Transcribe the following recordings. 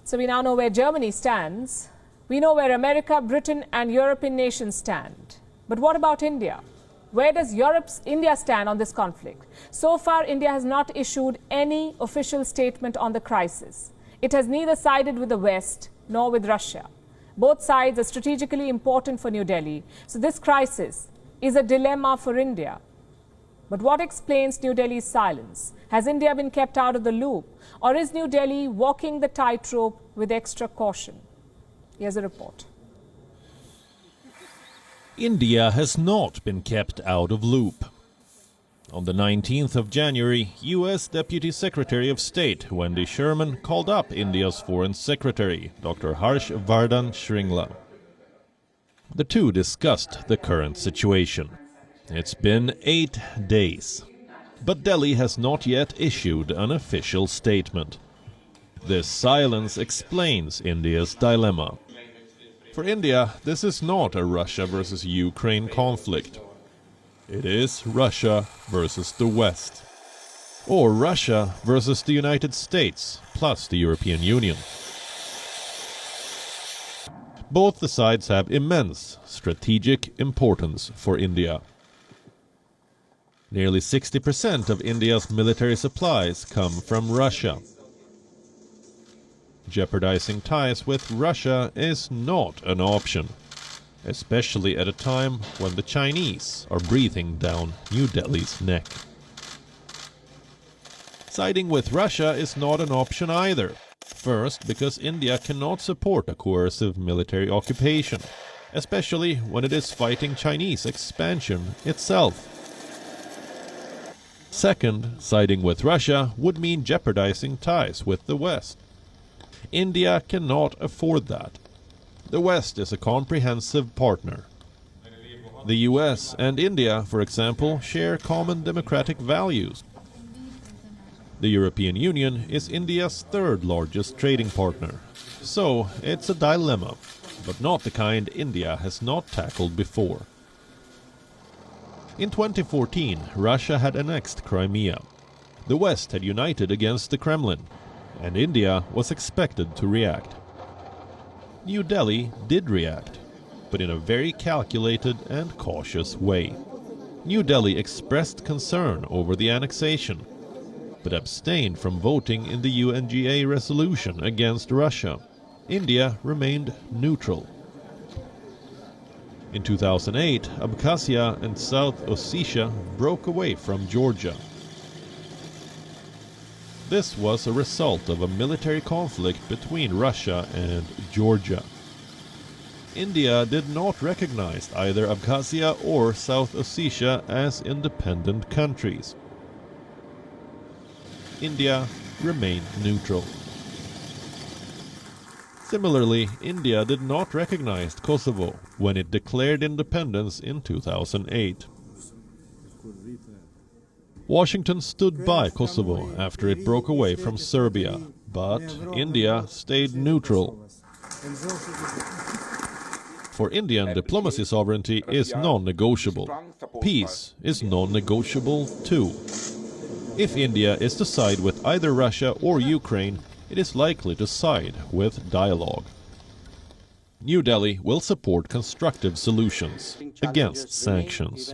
So we now know where Germany stands. We know where America, Britain and European nations stand. But what about India? Where does India stand on this conflict? So far, India has not issued any official statement on the crisis. It has neither sided with the West nor with Russia. Both sides are strategically important for New Delhi. So this crisis is a dilemma for India. But what explains New Delhi's silence? Has India been kept out of the loop? Or is New Delhi walking the tightrope with extra caution? Here's a report. India has not been kept out of loop. On the 19th of January, U.S. Deputy Secretary of State Wendy Sherman called up India's Foreign Secretary, Dr. Harsh Vardhan Shringla. The two discussed the current situation. It's been 8 days, but Delhi has not yet issued an official statement. This silence explains India's dilemma. For India, this is not a Russia versus Ukraine conflict. It is Russia versus the West, or Russia versus the United States plus the European Union. Both the sides have immense strategic importance for India. Nearly 60% of India's military supplies come from Russia. Jeopardizing ties with Russia is not an option, especially at a time when the Chinese are breathing down New Delhi's neck. Siding with Russia is not an option either. First, because India cannot support a coercive military occupation, especially when it is fighting Chinese expansion itself. Second, siding with Russia would mean jeopardizing ties with the West. India cannot afford that. The West is a comprehensive partner. The US and India, for example, share common democratic values. The European Union is India's third largest trading partner. So it's a dilemma, but not the kind India has not tackled before. In 2014, Russia had annexed Crimea. The West had united against the Kremlin, and India was expected to react. New Delhi did react, but in a very calculated and cautious way. New Delhi expressed concern over the annexation, but abstained from voting in the UNGA resolution against Russia. India remained neutral. In 2008, Abkhazia and South Ossetia broke away from Georgia. This was a result of a military conflict between Russia and Georgia. India did not recognize either Abkhazia or South Ossetia as independent countries. India remained neutral. Similarly, India did not recognize Kosovo when it declared independence in 2008. Washington stood by Kosovo after it broke away from Serbia, but India stayed neutral. For Indian, diplomacy sovereignty is non-negotiable. Peace is non-negotiable too. If India is to side with either Russia or Ukraine, it is likely to side with dialogue. New Delhi will support constructive solutions against sanctions.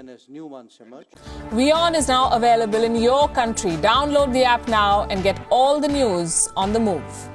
WION is now available in your country. Download the app now and get all the news on the move.